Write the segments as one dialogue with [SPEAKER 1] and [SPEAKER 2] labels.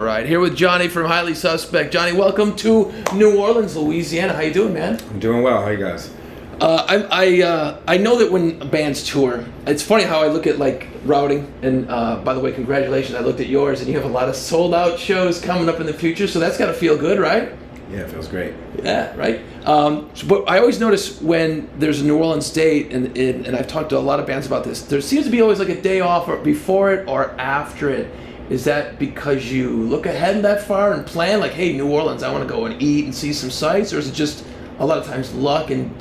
[SPEAKER 1] All right, here with Johnny from Highly Suspect. Johnny, welcome to New Orleans, Louisiana. How you doing, man?
[SPEAKER 2] I'm doing well. How you guys?
[SPEAKER 1] I know that when bands tour, it's funny how I look at like routing. And by the way, congratulations! I looked at yours, and you have a lot of sold out shows coming up in the future. So that's got to feel good, right?
[SPEAKER 2] Yeah, it feels great.
[SPEAKER 1] Yeah, right. But I always notice when there's a New Orleans date, and I've talked to a lot of bands about this. There seems to be always like a day off, or before it or after it. Is that because you look ahead that far and plan, like, hey, New Orleans, I want to go and eat and see some sights? Or is it just a lot of times luck? And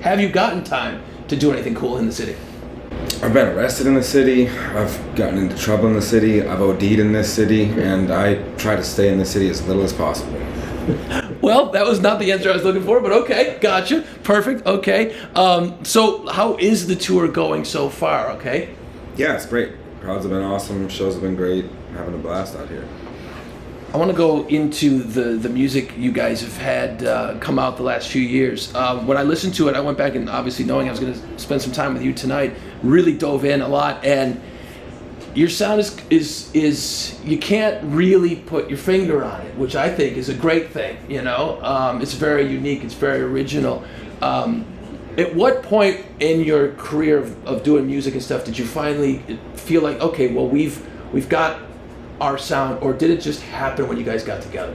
[SPEAKER 1] have you gotten time to do anything cool in the city?
[SPEAKER 2] I've been arrested in the city. I've gotten into trouble in the city. I've OD'd in this city. And I try to stay in the city as little as possible.
[SPEAKER 1] Well, that was not the answer I was looking for, but okay, gotcha. Perfect, okay. So how is the tour going so far, okay?
[SPEAKER 2] Yeah, it's great. Crowds have been awesome. Shows have been great. Having a blast out here.
[SPEAKER 1] I want to go into the music you guys have had come out the last few years. When I listened to it, I went back and obviously knowing I was going to spend some time with you tonight, really dove in a lot. And your sound is you can't really put your finger on it, which I think is a great thing. You know, it's very unique. It's very original. At what point in your career of doing music and stuff did you finally feel like, okay, well, we've got our sound, or did it just happen when you guys got together?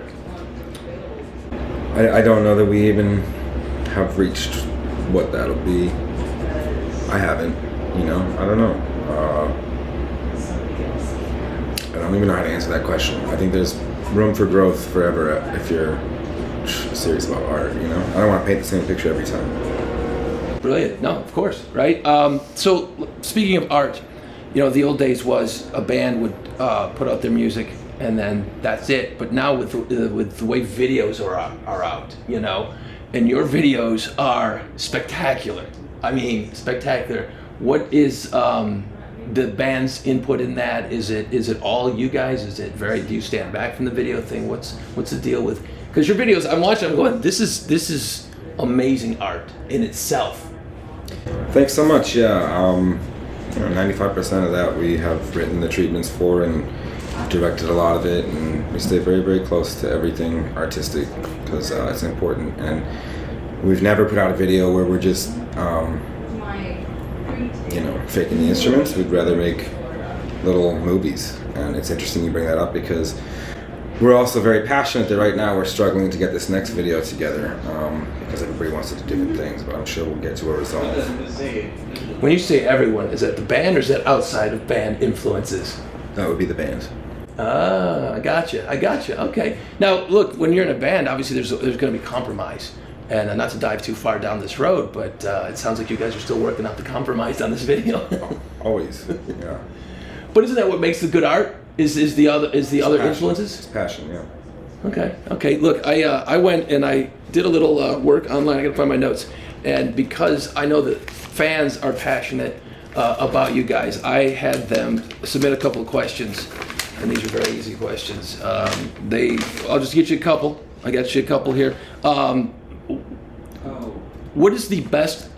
[SPEAKER 2] I don't know that we even have reached what that'll be. I haven't, I don't know. I don't even know how to answer that question. I think there's room for growth forever if you're serious about art, I don't want to paint the same picture every time.
[SPEAKER 1] Brilliant. No, of course, right? So speaking of art, the old days was a band would put out their music and then that's it. But now with the way videos are out, and your videos are spectacular. I mean, spectacular. What is the band's input in that? Is it all you guys? Do you stand back from the video thing? What's the deal with? Because your videos, I'm watching, I'm going, this is amazing art in itself.
[SPEAKER 2] Thanks so much. Yeah, 95% of that we have written the treatments for and directed a lot of it, and we stay very, very close to everything artistic because it's important. And we've never put out a video where we're just, faking the instruments. We'd rather make little movies, and it's interesting you bring that up because we're also very passionate that right now we're struggling to get this next video together because everybody wants to do different things, but I'm sure we'll get to a result.
[SPEAKER 1] When you say everyone, is that the band or is that outside of band influences?
[SPEAKER 2] That would be the band.
[SPEAKER 1] Ah, I gotcha. Okay. Now, look, when you're in a band, obviously there's going to be compromise. And not to dive too far down this road, but it sounds like you guys are still working out the compromise on this video.
[SPEAKER 2] Always, yeah.
[SPEAKER 1] But isn't that what makes the good art? Is the other influences?
[SPEAKER 2] It's passion, yeah.
[SPEAKER 1] Okay. Look, I went and I did a little work online. I gotta find my notes, and because I know that fans are passionate about you guys, I had them submit a couple of questions, and these are very easy questions. I'll just get you a couple. I got you a couple here. What is the best,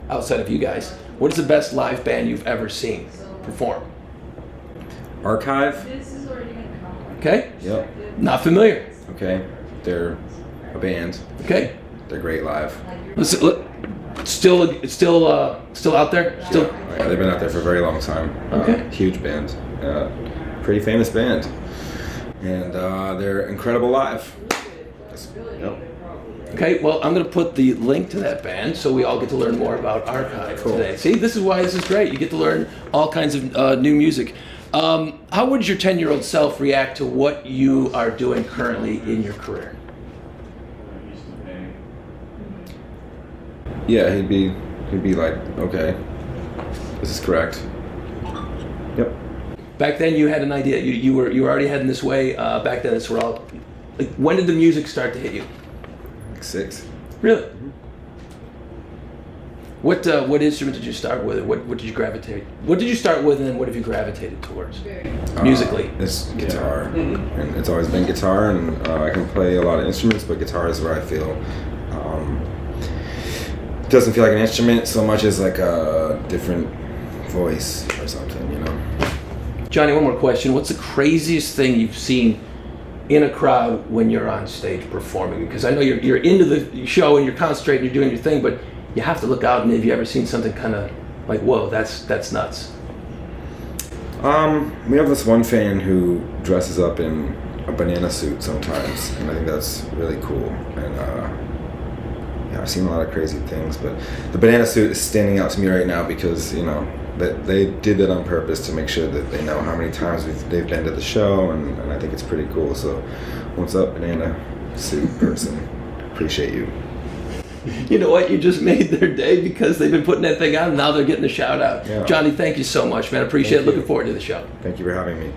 [SPEAKER 1] outside of you guys, what is the best live band you've ever seen perform?
[SPEAKER 2] Archive.
[SPEAKER 1] Okay.
[SPEAKER 2] Yep.
[SPEAKER 1] Not familiar.
[SPEAKER 2] Okay. They're a band.
[SPEAKER 1] Okay.
[SPEAKER 2] They're great live.
[SPEAKER 1] Still out there? Still.
[SPEAKER 2] Yeah, they've been out there for a very long time.
[SPEAKER 1] Okay.
[SPEAKER 2] Huge band. Pretty famous band. And they're incredible live. Yep.
[SPEAKER 1] Okay, well, I'm going to put the link to that band so we all get to learn more about Archive today. See, this is why this is great. You get to learn all kinds of new music. How would your 10-year-old self react to what you are doing currently in your career?
[SPEAKER 2] Yeah, he'd be like, okay, this is correct. Yep.
[SPEAKER 1] Back then, you had an idea. You were already heading this way. Back then, when did the music start to hit you?
[SPEAKER 2] 6.
[SPEAKER 1] Really? Mm-hmm. What instrument did you start with? What did you gravitate? What did you start with, and then what have you gravitated towards musically?
[SPEAKER 2] It's guitar, and it's always been guitar. And I can play a lot of instruments, but guitar is where I feel it doesn't feel like an instrument so much as like a different voice or something,
[SPEAKER 1] Johnny, one more question. What's the craziest thing you've seen in a crowd when you're on stage performing? Because I know you're into the show and you're concentrating, you're doing your thing, but you have to look out. And have you ever seen something kind of like, whoa, that's nuts?
[SPEAKER 2] We have this one fan who dresses up in a banana suit sometimes, and I think that's really cool. And yeah, I've seen a lot of crazy things, but the banana suit is standing out to me right now because, you know, that they did that on purpose to make sure that they know how many times they've been to the show, and I think it's pretty cool. So, what's up, banana suit person? Appreciate you.
[SPEAKER 1] You know what? You just made their day because they've been putting that thing on, and now they're getting a shout out.
[SPEAKER 2] Yeah.
[SPEAKER 1] Johnny, thank you so much, man. Appreciate it.
[SPEAKER 2] Thank you.
[SPEAKER 1] Looking forward to the show.
[SPEAKER 2] Thank you for having me.